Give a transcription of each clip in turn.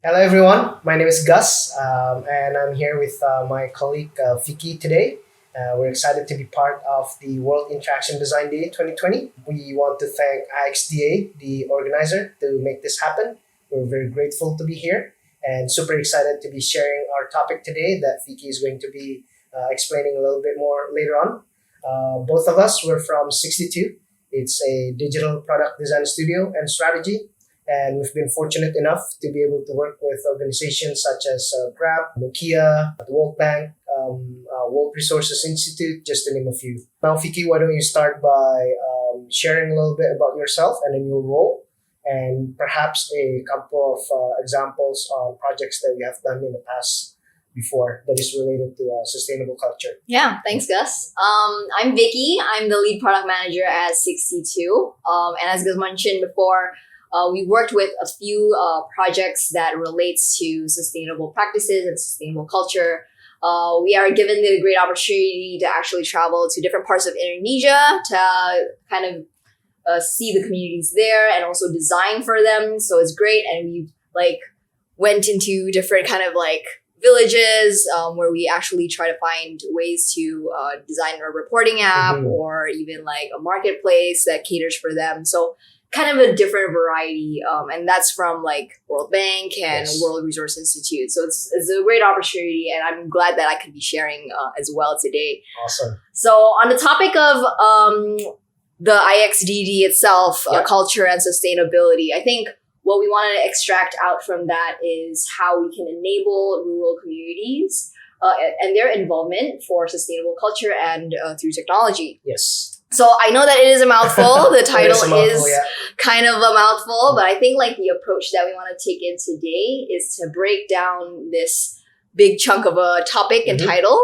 Hello, everyone. My name is Gus, and I'm here with my colleague Vicky today. We're excited to be part of the World Interaction Design Day 2020. We want to thank IXDA, the organizer, to make this happen. We're very grateful to be here and super excited to be sharing our topic today that Vicky is going to be explaining a little bit more later on. Both of us were from 62. It's a digital product design studio and strategy, and we've been fortunate enough to be able to work with organizations such as Grab, Nokia, the World Bank, World Resources Institute, just to name a few. Now, Fiki, why don't you start by sharing a little bit about yourself and then your role, and perhaps a couple of examples on projects that we have done in the past before that is related to sustainable culture. Yeah, thanks, Gus. I'm Vicky. I'm the lead product manager at 62. And as Gus mentioned before, we worked with a few projects that relates to sustainable practices and sustainable culture. We are given the great opportunity to actually travel to different parts of Indonesia to kind of see the communities there and also design for them. So it's great. And we went into different kind of villages where we actually try to find ways to design a reporting app or even a marketplace that caters for them. So kind of a different variety. And that's from World Bank and World Resource Institute. So it's a great opportunity, and I'm glad that I could be sharing as well today. Awesome. So on the topic of the IXDD itself, culture and sustainability, I think what we wanted to extract out from that is how we can enable rural communities and their involvement for sustainable culture and through technology. Yes. So I know that it is a mouthful. The title is yeah. kind of a mouthful, but I think the approach that we want to take in today is to break down this big chunk of a topic and title,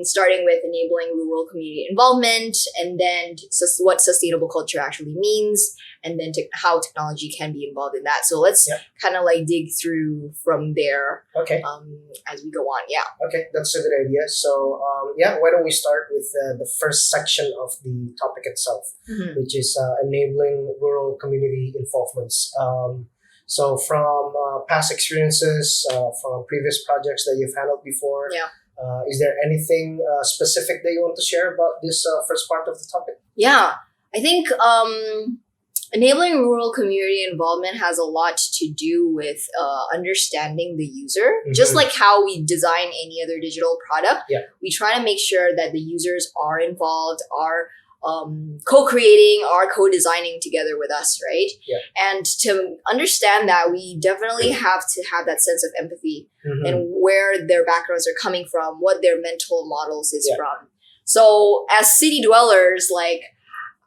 starting with enabling rural community involvement, and then what sustainable culture actually means, and then how technology can be involved in that. So let's kind of dig through from there as we go on. Yeah. Okay, that's a good idea. So why don't we start with the first section of the topic itself, which is enabling rural community involvements. So from past experiences, from previous projects that you've handled before, is there anything specific that you want to share about this first part of the topic? Yeah, I think enabling rural community involvement has a lot to do with understanding the user. Just like how we design any other digital product, we try to make sure that the users are involved, are co-creating or co-designing together with us, right? And to understand that, we definitely have to have that sense of empathy and where their backgrounds are coming from, what their mental models is from. So as city dwellers,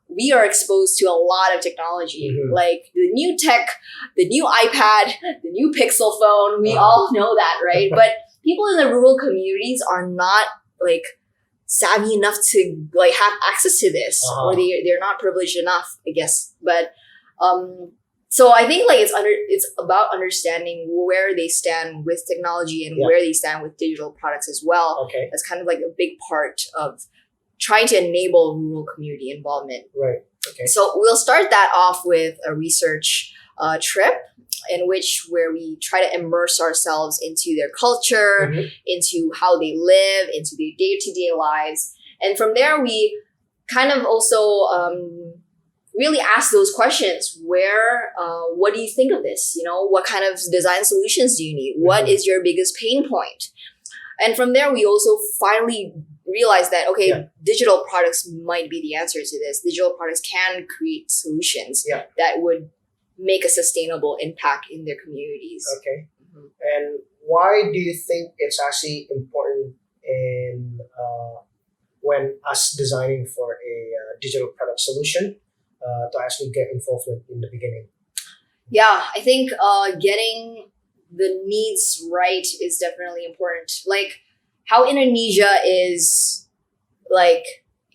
we are exposed to a lot of technology, the new tech, the new iPad, the new Pixel phone. We all know that, right? But people in the rural communities are not savvy enough to have access to this, or they're not privileged enough, I guess. But so I think it's about understanding where they stand with technology and where they stand with digital products as well. Okay. That's kind of a big part of trying to enable rural community involvement. Right. Okay. So we'll start that off with a research trip where we try to immerse ourselves into their culture, into how they live, into their day-to-day lives. And from there, we kind of also really ask those questions. What do you think of this? What kind of design solutions do you need? What is your biggest pain point? And from there, we also finally realize that, digital products might be the answer to this. Digital products can create solutions that would make a sustainable impact in their communities. Okay. And why do you think it's actually important in when us designing for a digital product solution to actually get involvement in the beginning? Yeah, I think getting the needs right is definitely important. How Indonesia is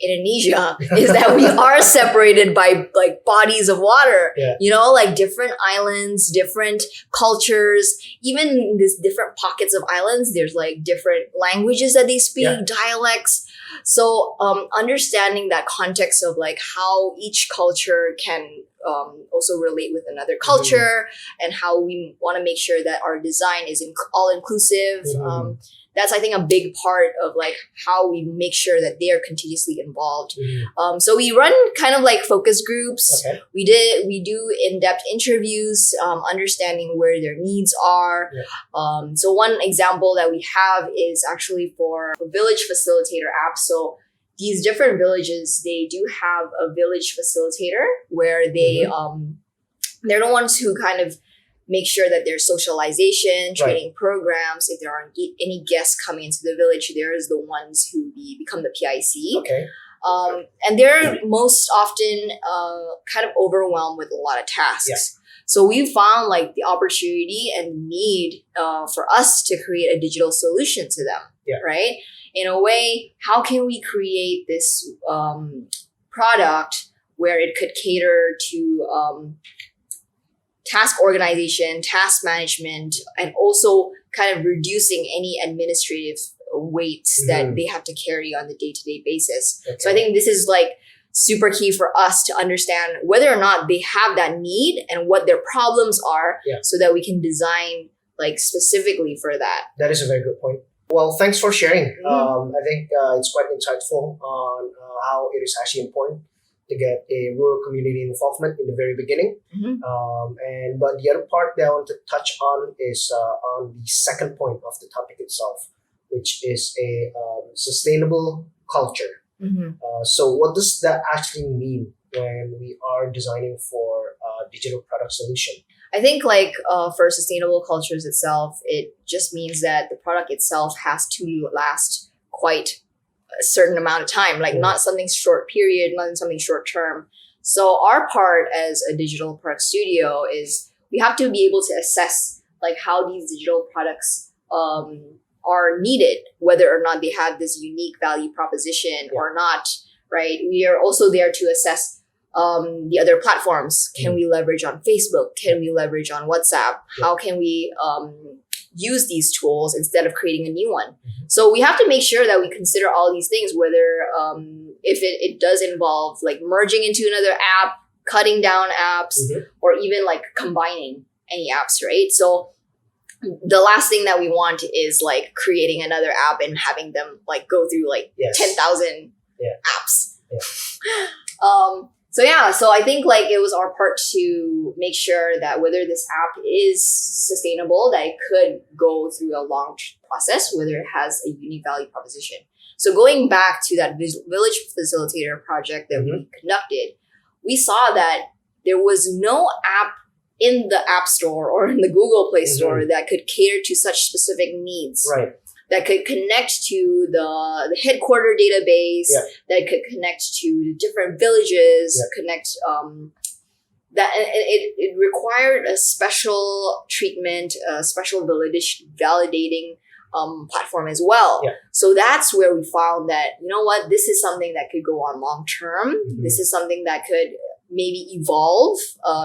is that we are separated by bodies of water, different islands, different cultures, even these different pockets of islands. There's different languages that they speak, dialects. So understanding that context of how each culture can also relate with another culture, and how we want to make sure that our design is all inclusive. That's, I think, a big part of like how we make sure that they are continuously involved. So we run kind of like focus groups. Okay. We do in-depth interviews, understanding where their needs are. So one example that we have is actually for a village facilitator app. So these different villages, they do have a village facilitator where they they're the ones who kind of make sure that there's socialization, training programs. If there are any guests coming into the village, there's the ones who become the PIC. Okay. And they're most often kind of overwhelmed with a lot of tasks. So we found like the opportunity and need for us to create a digital solution to them, right? In a way, how can we create this product where it could cater to task organization, task management, and also kind of reducing any administrative weights that they have to carry on the day-to-day basis. So I think this is like super key for us to understand whether or not they have that need and what their problems are, so that we can design like specifically for that. That is a very good point. Well, thanks for sharing. I think it's quite insightful on how it is actually important to get a rural community involvement in the very beginning. But the other part that I want to touch on is on the second point of the topic itself, which is a sustainable culture. So what does that actually mean when we are designing for a digital product solution? I think like for sustainable cultures itself, it just means that the product itself has to last quite a certain amount of time, like not something short period, not something short term. So our part as a digital product studio is we have to be able to assess like how these digital products are needed, whether or not they have this unique value proposition or not, right? We are also there to assess the other platforms. Can we leverage on Facebook? Can we leverage on WhatsApp? How can we use these tools instead of creating a new one? So we have to make sure that we consider all these things, whether if it does involve like merging into another app, cutting down apps, or even like combining any apps, right? So the last thing that we want is like creating another app and having them like go through like 10,000 apps. So I think like it was our part to make sure that whether this app is sustainable, that it could go through a long process, whether it has a unique value proposition. So going back to that village facilitator project that we conducted, we saw that there was no app in the App Store or in the Google Play Store that could cater to such specific needs. That could connect to the headquarter database, that could connect to the different villages, connect that it required a special treatment, a special validating platform as well. So that's where we found that, you know what, this is something that could go on long term. This is something that could maybe evolve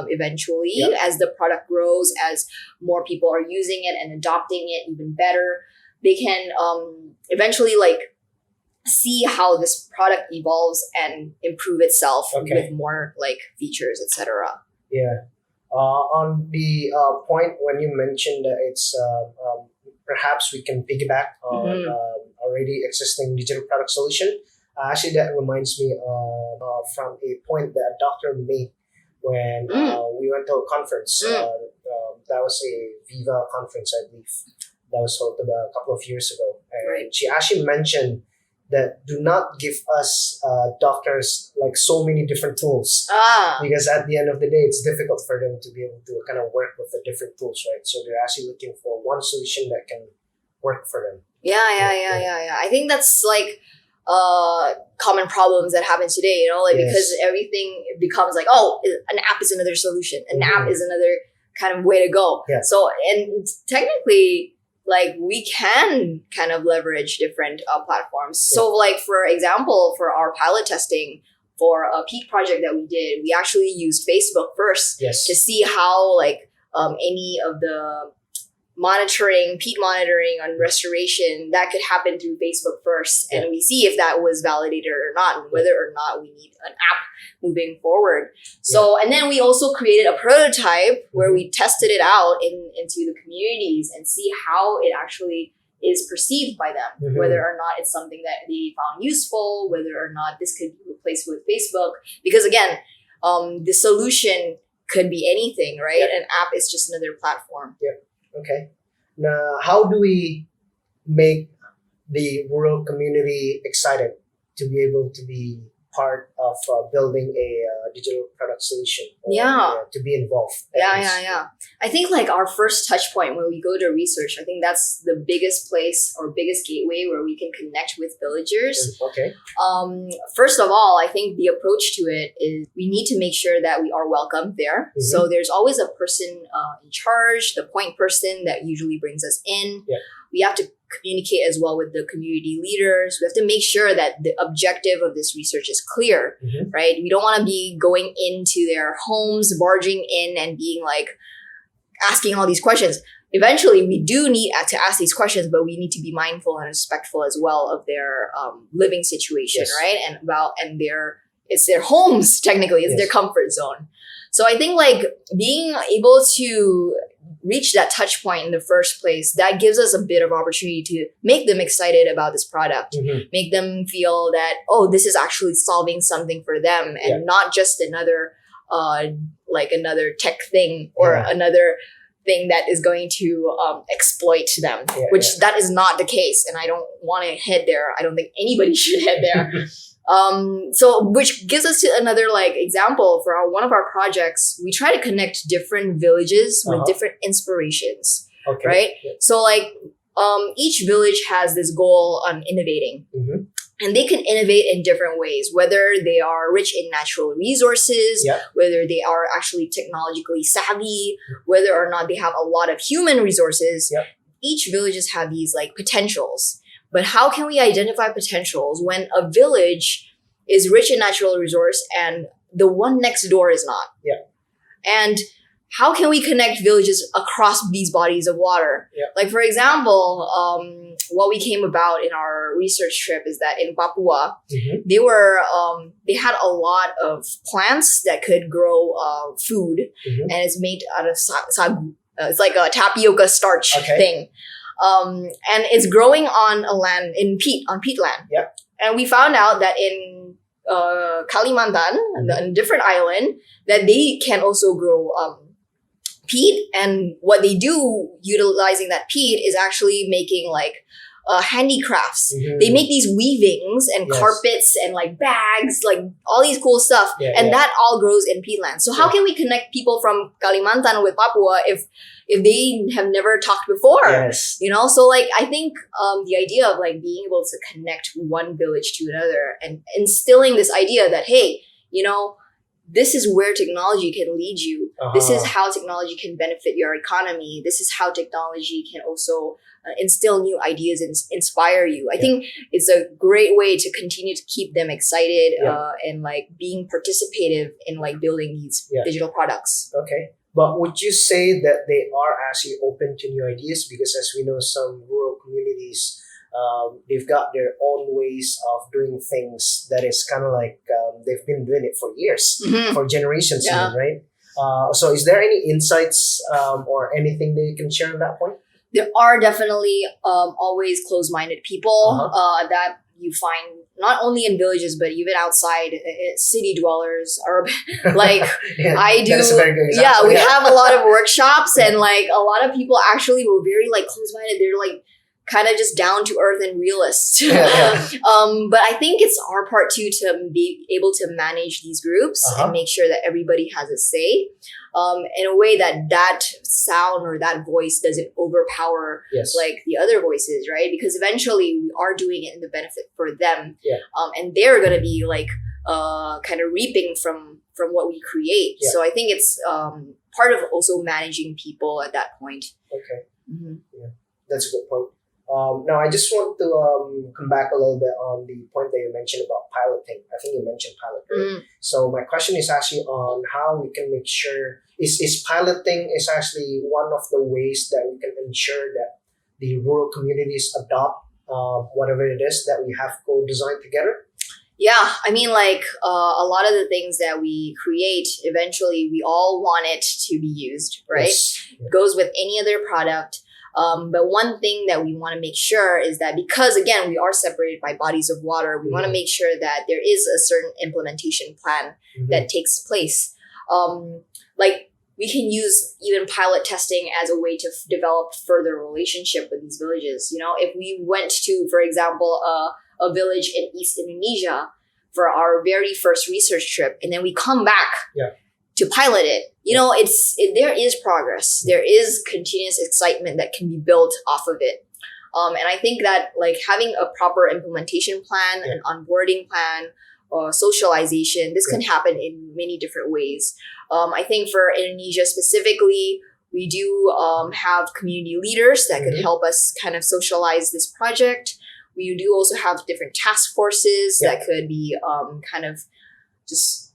eventually as the product grows, as more people are using it and adopting it even better. They can eventually like see how this product evolves and improve itself with more like features, etc. On the point when you mentioned that it's perhaps we can piggyback on already existing digital product solution. Actually, that reminds me from a point that a doctor made when we went to a conference. That was a Viva conference, I believe. That was held a couple of years ago. And she actually mentioned that do not give us doctors like so many different tools. Because at the end of the day, it's difficult for them to be able to kind of work with the different tools, right? So they're actually looking for one solution that can work for them. I think that's like common problems that happen today, you know, like because everything becomes like, oh, an app is another solution. An app is another kind of way to go. So, and technically, like we can kind of leverage different platforms. So like, for example, for our pilot testing for a peak project that we did, we actually used Facebook first to see how like any of the monitoring, peat monitoring on restoration, that could happen through Facebook first. And we see if that was validated or not, and whether or not we need an app moving forward. So, and then we also created a prototype where we tested it out into the communities and see how it actually is perceived by them, whether or not it's something that they found useful, whether or not this could be replaced with Facebook. Because again, the solution could be anything, right? An app is just another platform. Okay. Now, how do we make the rural community excited to be able to be part of building a digital product solution? Or, to be involved. I think like our first touch point when we go to research, I think that's the biggest place or biggest gateway where we can connect with villagers. Okay. First of all, I think the approach to it is we need to make sure that we are welcome there. So there's always a person in charge, the point person that usually brings us in. We have to communicate as well with the community leaders. We have to make sure that the objective of this research is clear, right? We don't want to be going into their homes, barging in and being like asking all these questions. Eventually, we do need to ask these questions, but we need to be mindful and respectful as well of their living situation, right? And it's their homes, technically. It's their comfort zone. So I think like being able to reach that touch point in the first place, that gives us a bit of opportunity to make them excited about this product, make them feel that, oh, this is actually solving something for them and not just another another tech thing or another thing that is going to exploit them, which that is not the case. And I don't want to head there. I don't think anybody should head there. So which gives us to another like example for one of our projects. We try to connect different villages with different inspirations, right? So like each village has this goal on innovating. And they can innovate in different ways, whether they are rich in natural resources, whether they are actually technologically savvy, whether or not they have a lot of human resources. Each villages have these like potentials. But how can we identify potentials when a village is rich in natural resource and the one next door is not? And how can we connect villages across these bodies of water? Like, for example, what we came about in our research trip is that in Papua, they had a lot of plants that could grow food, and it's made out of sagu. It's like a tapioca starch thing. And it's growing on a land on peat land. And we found out that in Kalimantan, a different island, that they can also grow peat, and what they do utilizing that peat is actually making like handicrafts. They make these weavings and carpets and like bags, like all these cool stuff, and that all grows in peatland. So how can we connect people from Kalimantan with Papua if they have never talked before? You know, so like I think the idea of like being able to connect one village to another and instilling this idea that, hey, you know, this is where technology can lead you. This is how technology can benefit your economy. This is how technology can also instill new ideas and inspire you. I think it's a great way to continue to keep them excited and like being participative in like building these digital products. Okay. But would you say that they are actually open to new ideas? Because as we know, some rural communities, they've got their own ways of doing things that is kind of like they've been doing it for years, for generations, even, right? So is there any insights or anything that you can share on that point? There are definitely always closed-minded people that you find not only in villages, but even outside city dwellers or like I do. That's a very good example. We have a lot of workshops and like a lot of people actually were very like closed-minded. They're like kind of just down to earth and realists. But I think it's our part too to be able to manage these groups and make sure that everybody has a say in a way that sound or that voice doesn't overpower like the other voices, right? Because eventually we are doing it in the benefit for them. And they're going to be like kind of reaping from what we create. So I think it's part of also managing people at that point. That's a good point. Now, I just want to come back a little bit on the point that you mentioned about piloting. I think you mentioned pilot, right? So my question is actually on how we can make sure is piloting is actually one of the ways that we can ensure that the rural communities adopt whatever it is that we have co-designed together. Yeah, I mean, like a lot of the things that we create, eventually we all want it to be used, right? Yes. It goes with any other product. But one thing that we want to make sure is that because, again, we are separated by bodies of water, we want to make sure that there is a certain implementation plan that takes place. Like we can use even pilot testing as a way to develop further relationship with these villages. You know, if we went to, for example, a village in East Indonesia for our very first research trip, and then we come back to pilot it, you know, there is progress. There is continuous excitement that can be built off of it. And I think that like having a proper implementation plan, an onboarding plan, or socialization, this can happen in many different ways. I think for Indonesia specifically, we do have community leaders that could help us kind of socialize this project. We do also have different task forces that could be kind of just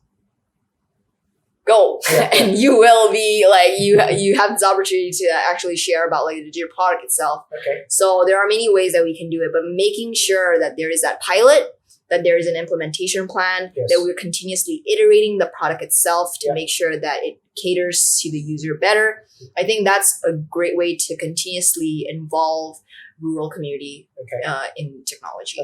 go and you will be like you have this opportunity to actually share about like the digital product itself. So there are many ways that we can do it, but making sure that there is that pilot, that there is an implementation plan, that we're continuously iterating the product itself to make sure that it caters to the user better. I think that's a great way to continuously involve rural community in technology.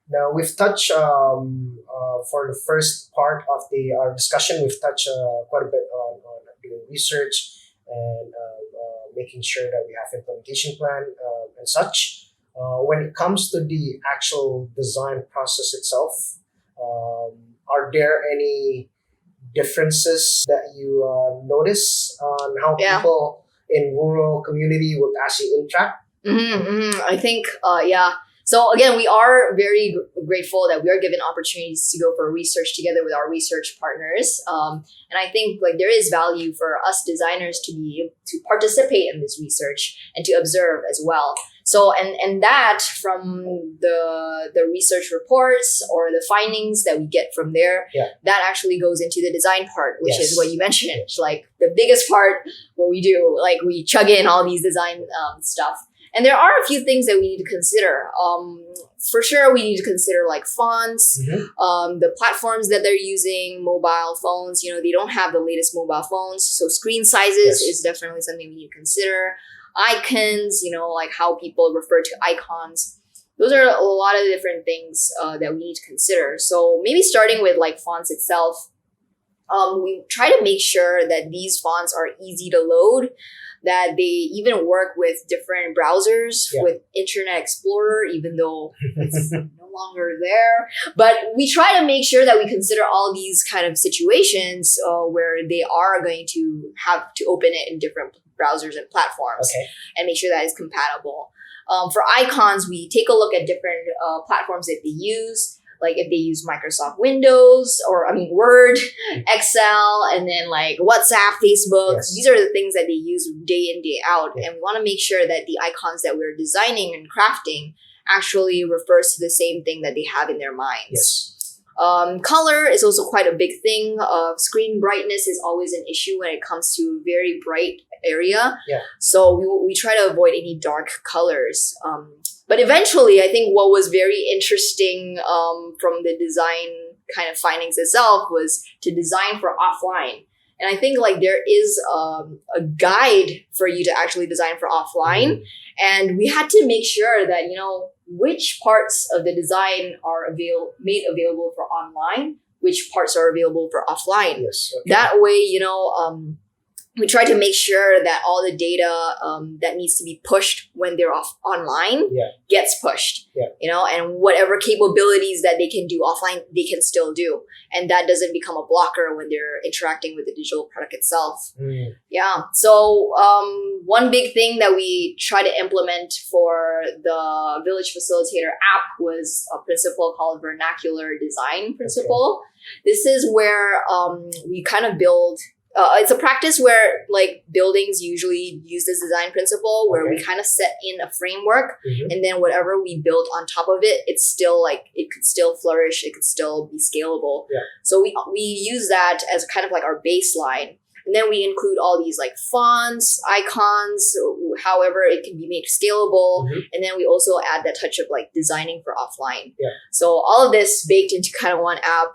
Now we've touched for the first part of our discussion. We've touched quite a bit on doing research and making sure that we have implementation plan and such. When it comes to the actual design process itself, are there any differences that you notice on how people in rural community would actually interact? I think, So again, we are very grateful that we are given opportunities to go for research together with our research partners. And I think like there is value for us designers to be able to participate in this research and to observe as well. So, and that from the research reports or the findings that we get from there, that actually goes into the design part, which is what you mentioned. Like the biggest part, what we do, like we chug in all these design stuff. And there are a few things that we need to consider. For sure, we need to consider like fonts, the platforms that they're using, mobile phones. You know, they don't have the latest mobile phones. So screen sizes is definitely something we need to consider. Icons, you know, like how people refer to icons. Those are a lot of different things that we need to consider. So maybe starting with like fonts itself, we try to make sure that these fonts are easy to load, that they even work with different browsers, with Internet Explorer, even though it's no longer there. But we try to make sure that we consider all these kind of situations where they are going to have to open it in different browsers and platforms and make sure that it's compatible. For icons, we take a look at different platforms that they use. Like if they use Microsoft Windows or Word, Excel, and then like WhatsApp, Facebook. These are the things that they use day in, day out. And we want to make sure that the icons that we're designing and crafting actually refers to the same thing that they have in their minds. Color is also quite a big thing. Screen brightness is always an issue when it comes to very bright area. So we try to avoid any dark colors. But eventually, I think what was very interesting from the design kind of findings itself was to design for offline. And I think like there is a guide for you to actually design for offline. And we had to make sure that, you know, which parts of the design are made available for online, which parts are available for offline. That way, you know, we try to make sure that all the data that needs to be pushed when they're online gets pushed, you know, and whatever capabilities that they can do offline, they can still do. And that doesn't become a blocker when they're interacting with the digital product itself. So one big thing that we try to implement for the Village Facilitator app was a principle called vernacular design principle. This is where we kind of build it's a practice where like buildings usually use this design principle where we kind of set in a framework, and then whatever we build on top of it, it's still like, it could still flourish, it could still be scalable. So we use that as kind of like our baseline. And then we include all these like fonts, icons, however it can be made scalable. And then we also add that touch of like designing for offline. So all of this baked into kind of one app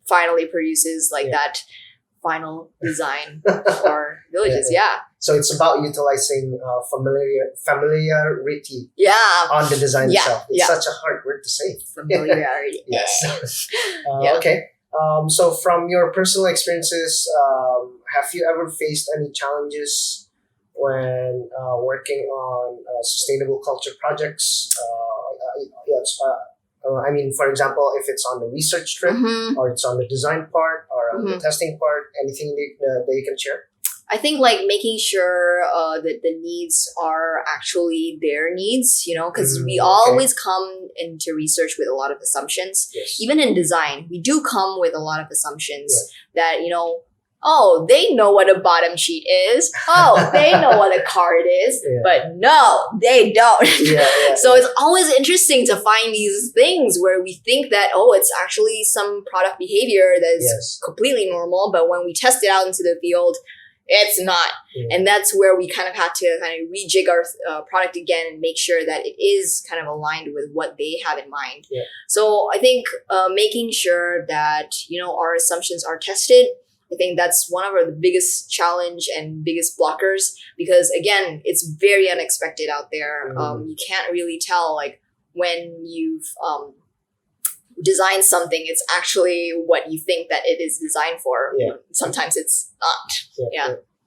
finally produces like that final design for villages. So it's about utilizing familiarity on the design itself. It's such a hard word to say. Familiarity. Yes. Okay. So from your personal experiences, have you ever faced any challenges when working on sustainable culture projects? I mean, for example, if it's on the research trip or it's on the design part or on the testing part, anything that you can share? I think like making sure that the needs are actually their needs, you know, because we always come into research with a lot of assumptions. Even in design, we do come with a lot of assumptions that, you know, oh, they know what a bottom sheet is. Oh, they know what a card is. But no, they don't. So it's always interesting to find these things where we think that, oh, it's actually some product behavior that is completely normal. But when we test it out into the field, it's not. And that's where we kind of had to kind of rejig our product again and make sure that it is kind of aligned with what they have in mind. So I think making sure that, you know, our assumptions are tested, I think that's one of the biggest challenge and biggest blockers, because again, it's very unexpected out there. You can't really tell like when you've design something, it's actually what you think that it is designed for. Sometimes it's not.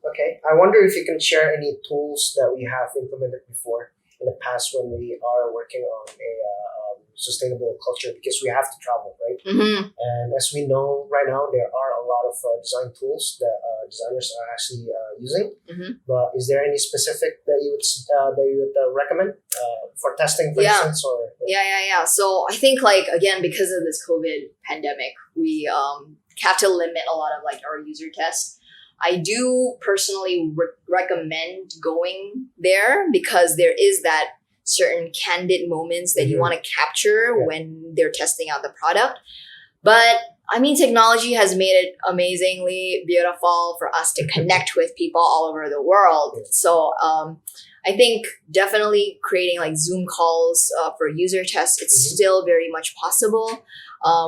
Okay. I wonder if you can share any tools that we have implemented before in the past when we are working on a sustainable culture, because we have to travel, right? And as we know right now, there are a lot of design tools that designers are actually using. But is there any specific that you would recommend for testing, for instance? Or So I think like, again, because of this COVID pandemic, we have to limit a lot of like our user tests. I do personally recommend going there because there is that certain candid moments that you want to capture when they're testing out the product. But I mean, technology has made it amazingly beautiful for us to connect with people all over the world. So I think definitely creating like Zoom calls for user tests, it's still very much possible.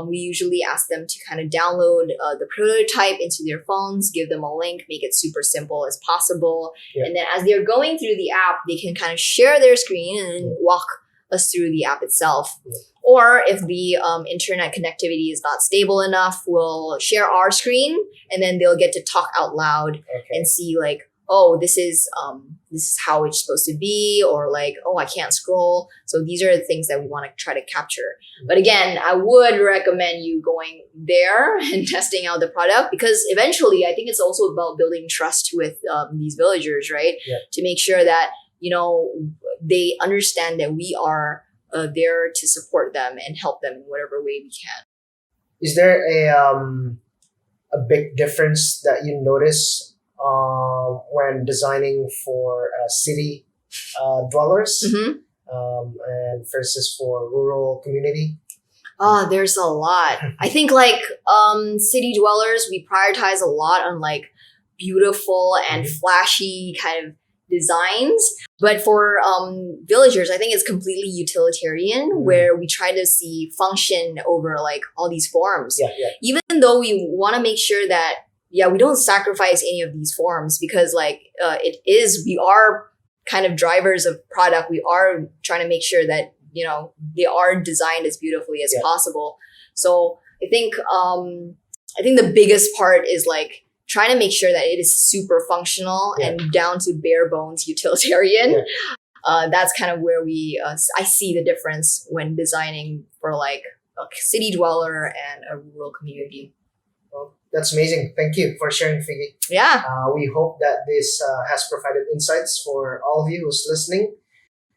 We usually ask them to kind of download the prototype into their phones, give them a link, make it super simple as possible. And then as they're going through the app, they can kind of share their screen and then walk us through the app itself. Or if the internet connectivity is not stable enough, we'll share our screen and then they'll get to talk out loud and see like, oh, this is how it's supposed to be, or like, oh, I can't scroll. So these are the things that we want to try to capture. But again, I would recommend you going there and testing out the product, because eventually I think it's also about building trust with these villagers, right? To make sure that, you know, they understand that we are there to support them and help them in whatever way we can. Is there a big difference that you notice when designing for city dwellers and versus for rural community? There's a lot. I think like city dwellers, we prioritize a lot on like beautiful and flashy kind of designs. But for villagers, I think it's completely utilitarian, where we try to see function over like all these forms. Even though we want to make sure that we don't sacrifice any of these forms, because like we are kind of drivers of product. We are trying to make sure that, you know, they are designed as beautifully as possible. So I think the biggest part is like trying to make sure that it is super functional and down to bare bones utilitarian. That's kind of where I see the difference when designing for like a city dweller and a rural community. Well, that's amazing. Thank you for sharing, Vicky. Yeah. We hope that this has provided insights for all of you who's listening.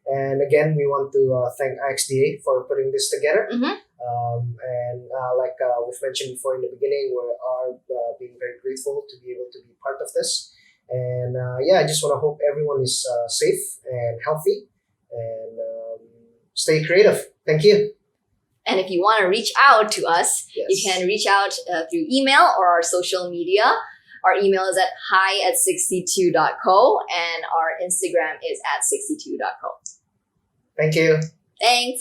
And again, we want to thank IXDA for putting this together. Like we've mentioned before in the beginning, we are being very grateful to be able to be part of this. And I just want to hope everyone is safe and healthy and stay creative. Thank you. And if you want to reach out to us, Yes. you can reach out through email or our social media. Our email is at hi@62.co and our Instagram is at 62.co. Thank you. Thanks.